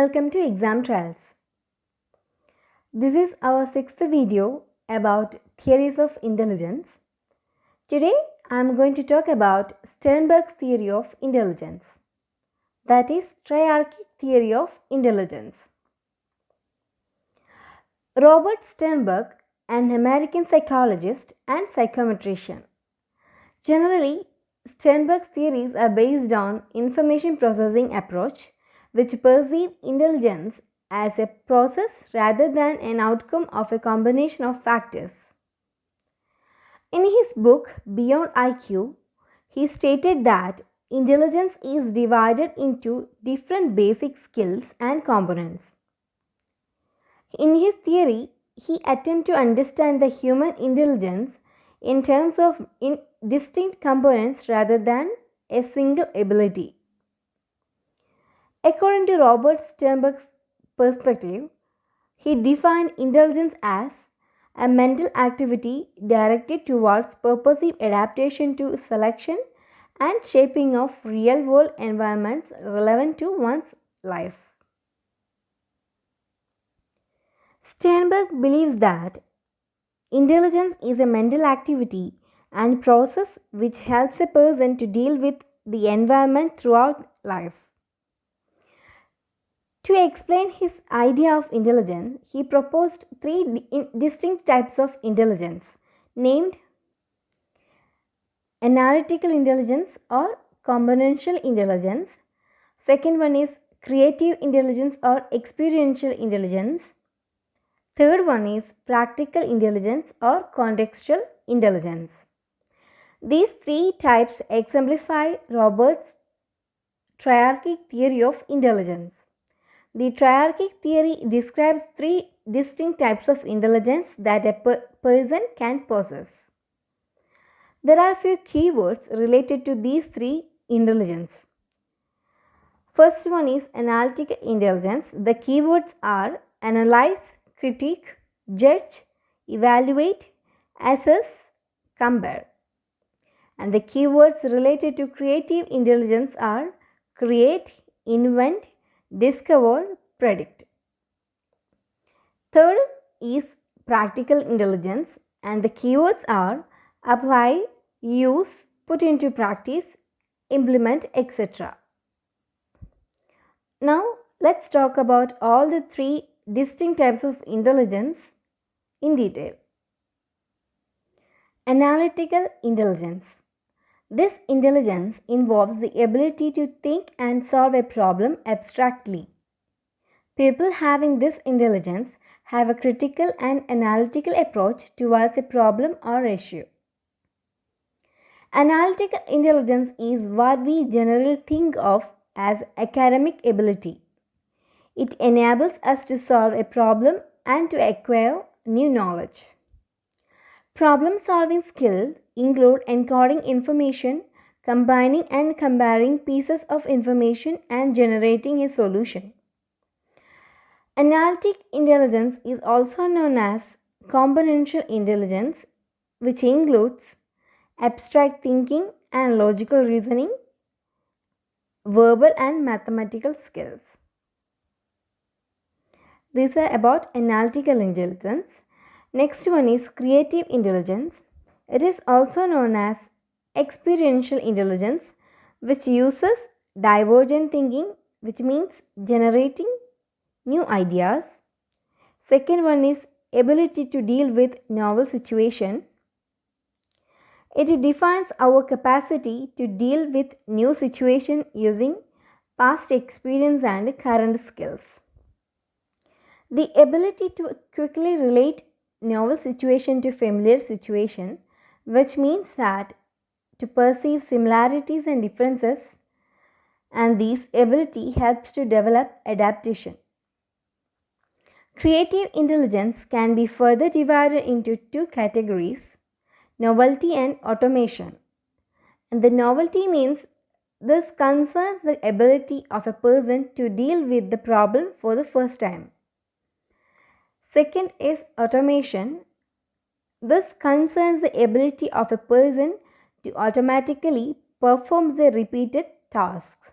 welcome to Exam Trials. This is our sixth video about theories of intelligence. Today I am going to talk about Sternberg's theory of intelligence, that is TRIARCHIC theory of intelligence. Robert Sternberg, an American psychologist and psychometrician. Generally, Sternberg's theories are based on information processing approach, which perceive intelligence as a process rather than an outcome of a combination of factors. In his book Beyond IQ, he stated that intelligence is divided into different basic skills and components. In his theory, he attempted to understand the human intelligence in terms of distinct components rather than a single ability. According to Robert Sternberg's perspective, he defined intelligence as a mental activity directed towards purposive adaptation to selection and shaping of real-world environments relevant to one's life. Sternberg believes that intelligence is a mental activity and process which helps a person to deal with the environment throughout life. To explain his idea of intelligence, he proposed three distinct types of intelligence, named Analytical Intelligence or Componential Intelligence. Second one is Creative Intelligence or Experiential Intelligence. Third one is Practical Intelligence or Contextual Intelligence. These three types exemplify Robert's triarchic theory of intelligence. The triarchic theory describes three distinct types of intelligence that a person can possess. There are a few keywords related to these three intelligence. First one is analytical intelligence. The keywords are analyze, critique, judge, evaluate, assess, compare. And the keywords related to creative intelligence are create, invent, discover, predict. Third is practical intelligence, and the keywords are apply, use, put into practice, implement, etc. Now let's talk about all the three distinct types of intelligence in detail. Analytical intelligence. This intelligence involves the ability to think and solve a problem abstractly. People having this intelligence have a critical and analytical approach towards a problem or issue. Analytical intelligence is what we generally think of as academic ability. It enables us to solve a problem and to acquire new knowledge. Problem-solving skills include encoding information, combining and comparing pieces of information, and generating a solution. Analytic intelligence is also known as componential intelligence, which includes abstract thinking and logical reasoning, verbal and mathematical skills. These are about analytical intelligence. Next one is creative intelligence. It is also known as experiential intelligence, which uses divergent thinking, which means generating new ideas. Second one is ability to deal with novel situation. It defines our capacity to deal with new situation using past experience and current skills. The ability to quickly relate novel situation to familiar situation, which means that to perceive similarities and differences, and this ability helps to develop adaptation. Creative intelligence can be further divided into two categories, novelty and automation. And the novelty means this concerns the ability of a person to deal with the problem for the first time. Second is automation. This concerns the ability of a person to automatically perform the repeated tasks.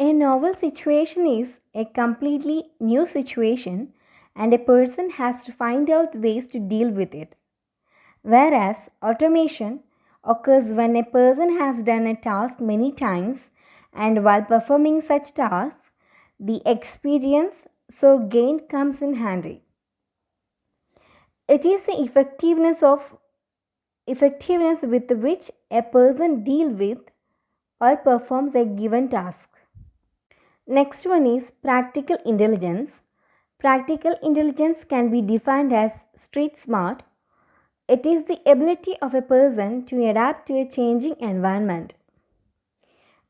A novel situation is a completely new situation and a person has to find out ways to deal with it. Whereas automation occurs when a person has done a task many times and while performing such tasks, the experience so gained comes in handy. It is the effectiveness with which a person deals with or performs a given task. Next one is practical intelligence. Practical intelligence can be defined as street smart. It is the ability of a person to adapt to a changing environment.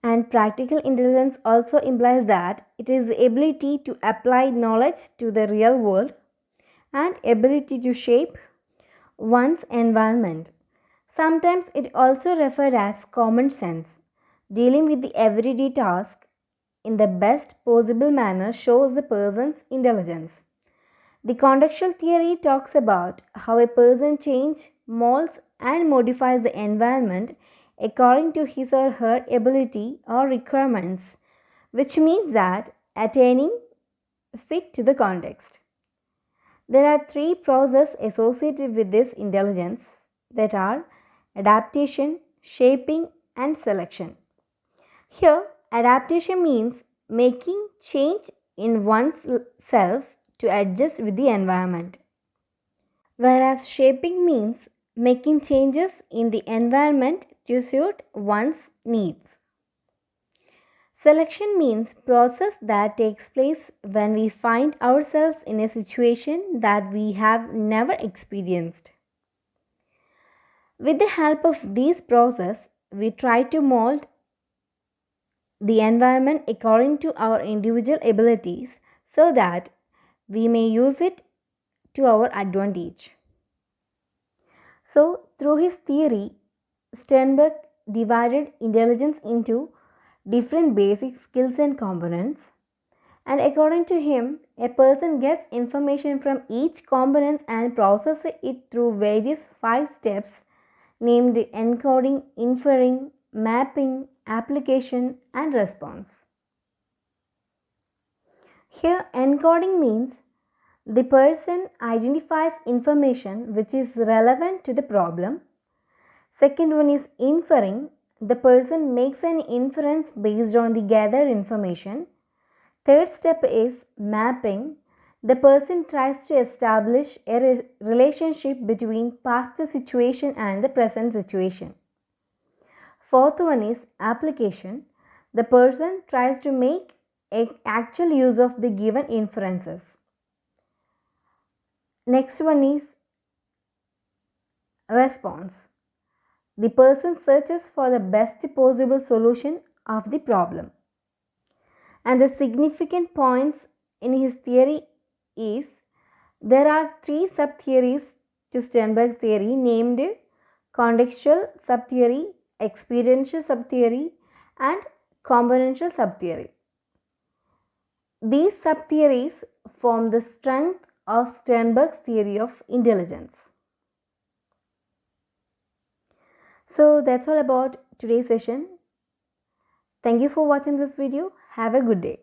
And practical intelligence also implies that it is the ability to apply knowledge to the real world and ability to shape one's environment. Sometimes it also referred as common sense. Dealing with the everyday task in the best possible manner shows the person's intelligence. The contextual theory talks about how a person changes, molds, and modifies the environment according to his or her ability or requirements, which means that attaining fit to the context. There are three processes associated with this intelligence that are adaptation, shaping, and selection. Here, adaptation means making change in one's self to adjust with the environment, whereas shaping means making changes in the environment to suit one's needs. Selection means process that takes place when we find ourselves in a situation that we have never experienced. With the help of these processes, we try to mold the environment according to our individual abilities so that we may use it to our advantage. So, through his theory, Sternberg divided intelligence into different basic skills and components. And according to him, a person gets information from each component and processes it through various 5 steps named encoding, inferring, mapping, application, and response. Here, encoding means the person identifies information which is relevant to the problem. Second one is inferring. The person makes an inference based on the gathered information. Third step is mapping. The person tries to establish a relationship between past situation and the present situation. Fourth one is application. The person tries to make actual use of the given inferences. Next one is response. The person searches for the best possible solution of the problem. And the significant points in his theory is there are 3 sub-theories to Sternberg's theory named contextual sub-theory, experiential sub-theory, and componential sub-theory. These sub-theories form the strength of Sternberg's theory of intelligence. So that's all about today's session. Thank you for watching this video. Have a good day.